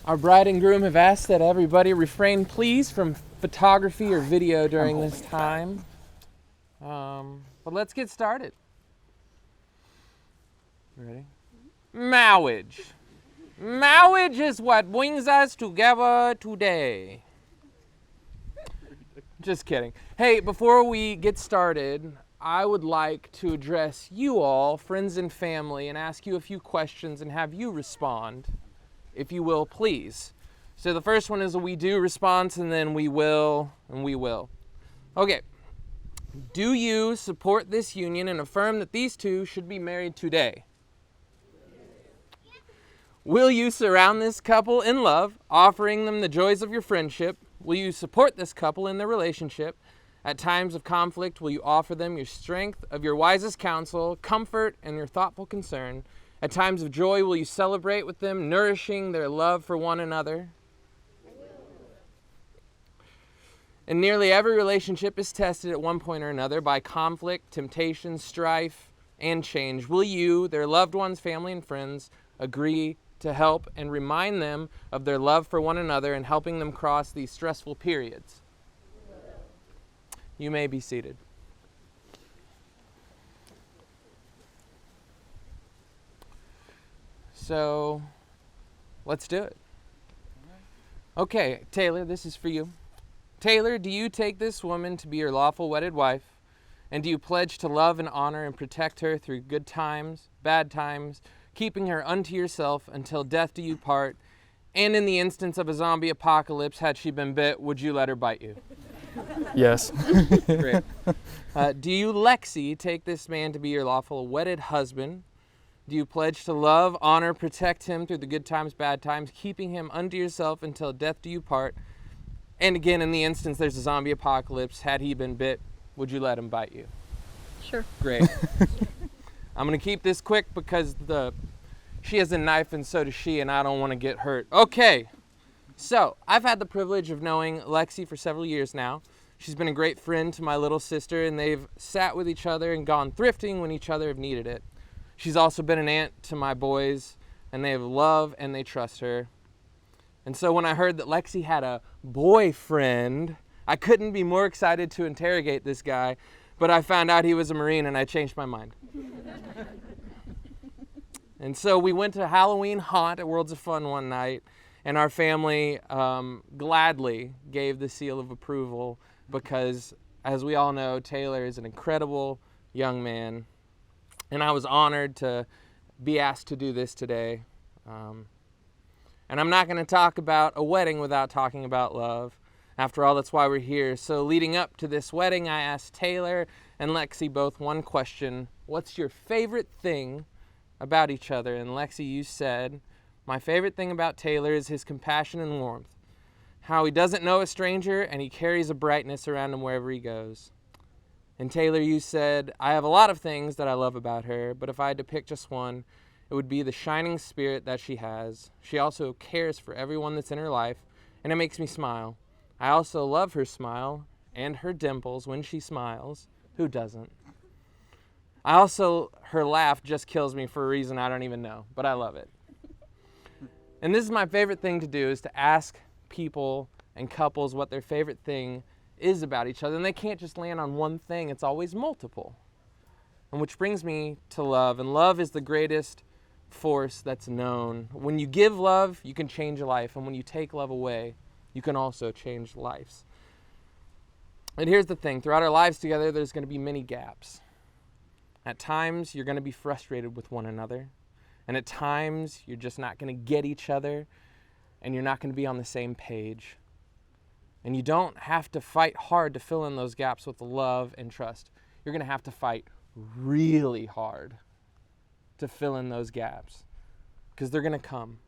Our bride and groom have asked that everybody refrain, please, from photography or video during this time. But let's get started. Ready? Marriage. Marriage is what brings us together today. Just kidding. Hey, before we get started, I would like to address you all, friends and family, and ask you a few questions and have you respond, if you will, please. So the first one is a we do response, and then we will, and we will. Okay. Do you support this union and affirm that these two should be married today? Will you surround this couple in love, offering them the joys of your friendship? Will you support this couple in their relationship? At times of conflict, will you offer them your strength of your wisest counsel, comfort, and your thoughtful concern? At times of joy, will you celebrate with them, nourishing their love for one another? And nearly every relationship is tested at one point or another by conflict, temptation, strife, and change. Will you, their loved ones, family, and friends, agree to help and remind them of their love for one another and helping them cross these stressful periods? You may be seated. So, let's do it. Okay, Taylor, this is for you. Taylor, do you take this woman to be your lawful wedded wife? And do you pledge to love and honor and protect her through good times, bad times, keeping her unto yourself until death do you part? And in the instance of a zombie apocalypse, had she been bit, would you let her bite you? Yes. Great. Do you, Lexi, take this man to be your lawful wedded husband? Do you pledge to love, honor, protect him through the good times, bad times, keeping him unto yourself until death do you part? And again, in the instance there's a zombie apocalypse, had he been bit, would you let him bite you? Sure. Great. I'm going to keep this quick because she has a knife and so does she, and I don't want to get hurt. Okay. So, I've had the privilege of knowing Lexi for several years now. She's been a great friend to my little sister, and they've sat with each other and gone thrifting when each other have needed it. She's also been an aunt to my boys, and they have love and they trust her. And so when I heard that Lexi had a boyfriend, I couldn't be more excited to interrogate this guy, but I found out he was a Marine and I changed my mind. And so we went to Halloween Haunt at Worlds of Fun one night, and our family gladly gave the seal of approval because, as we all know, Taylor is an incredible young man. And I was honored to be asked to do this today. And I'm not going to talk about a wedding without talking about love. After all, that's why we're here. So leading up to this wedding, I asked Taylor and Lexi both one question. What's your favorite thing about each other? And Lexi, you said, my favorite thing about Taylor is his compassion and warmth. How he doesn't know a stranger and he carries a brightness around him wherever he goes. And Taylor, you said, I have a lot of things that I love about her, but if I had to pick just one, it would be the shining spirit that she has. She also cares for everyone that's in her life, and it makes me smile. I also love her smile and her dimples when she smiles. Who doesn't? Her laugh just kills me for a reason I don't even know, but I love it. And this is my favorite thing to do, is to ask people and couples what their favorite thing is about each other. And they can't just land on one thing, it's always multiple. And which brings me to love. And love is the greatest force that's known. When you give love, you can change a life. And when you take love away, you can also change lives. And here's the thing. Throughout our lives together, there's going to be many gaps. At times, you're going to be frustrated with one another. And at times, you're just not going to get each other. And you're not going to be on the same page. And you don't have to fight hard to fill in those gaps with love and trust. You're going to have to fight really hard to fill in those gaps, because they're going to come.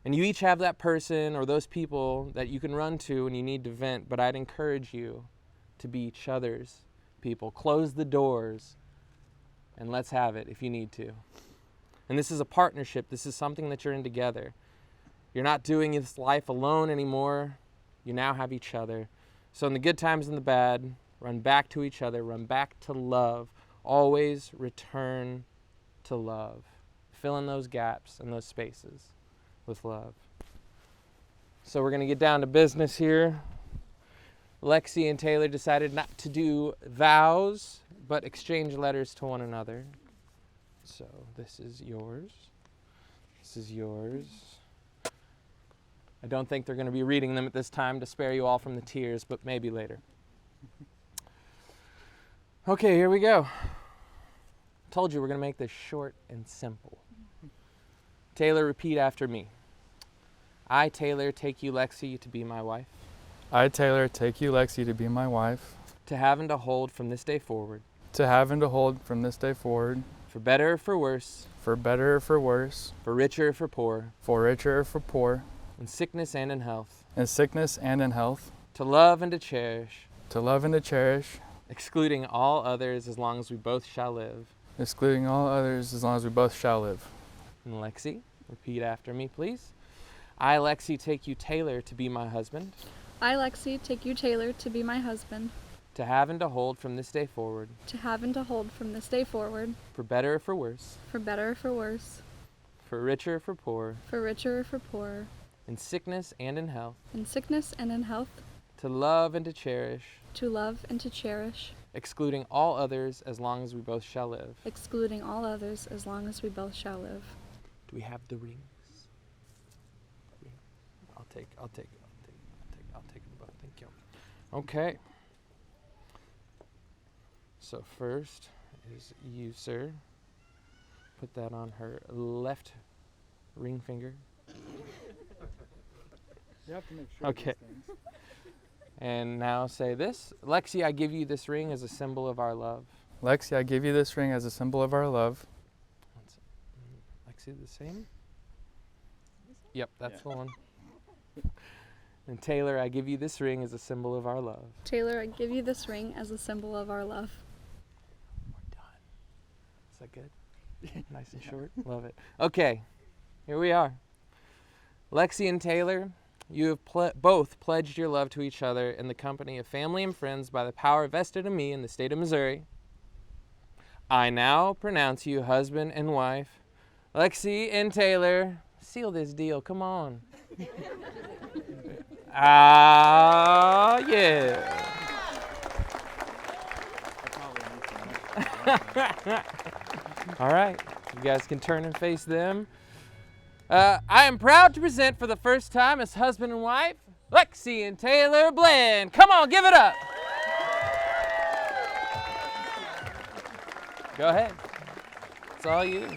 And you each have that person or those people that you can run to when you need to vent, but I'd encourage you to be each other's people. Close the doors and let's have it if you need to. And this is a partnership. This is something that you're in together. You're not doing this life alone anymore. You now have each other. So in the good times and the bad, run back to each other, run back to love. Always return to love. Fill in those gaps and those spaces with love. So we're going to get down to business here. Lexi and Taylor decided not to do vows, but exchange letters to one another. So this is yours. This is yours. I don't think they're going to be reading them at this time to spare you all from the tears, but maybe later. Okay, here we go. Told you we're going to make this short and simple. Taylor, repeat after me. I, Taylor, take you, Lexi, to be my wife. I, Taylor, take you, Lexi, to be my wife. To have and to hold from this day forward. To have and to hold from this day forward. For better or for worse. For better or for worse. For richer or for poor. For richer or for poor. In sickness and in health. In sickness and in health. To love and to cherish. To love and to cherish. Excluding all others as long as we both shall live. Excluding all others as long as we both shall live. And Lexi, repeat after me, please. I, Lexi, take you, Taylor, to be my husband. I, Lexi, take you, Taylor, to be my husband. To have and to hold from this day forward. To have and to hold from this day forward. For better or for worse. For better or for worse. For richer or for poor. For richer or for poorer. In sickness and in health. In sickness and in health. To love and to cherish. To love and to cherish. Excluding all others as long as we both shall live. Excluding all others as long as we both shall live. Do we have the rings? I'll take them both. Thank you. Okay. So first is you, sir. Put that on her left ring finger. You have to make sure. Okay. And now say this. Lexi, I give you this ring as a symbol of our love. Lexi, I give you this ring as a symbol of our love. Lexi, the same? Yep, that's the one. And Taylor, I give you this ring as a symbol of our love. Taylor, I give you this ring as a symbol of our love. We're done. Is that good? Nice and short? Love it. Okay, here we are. Lexi and Taylor, you have both pledged your love to each other in the company of family and friends by the power vested in me in the state of Missouri. I now pronounce you husband and wife. Lexi and Taylor, seal this deal. Come on. Yeah. All right. You guys can turn and face them. I am proud to present for the first time as husband and wife, Lexi and Taylor Blann. Come on, give it up. Go ahead. It's all you.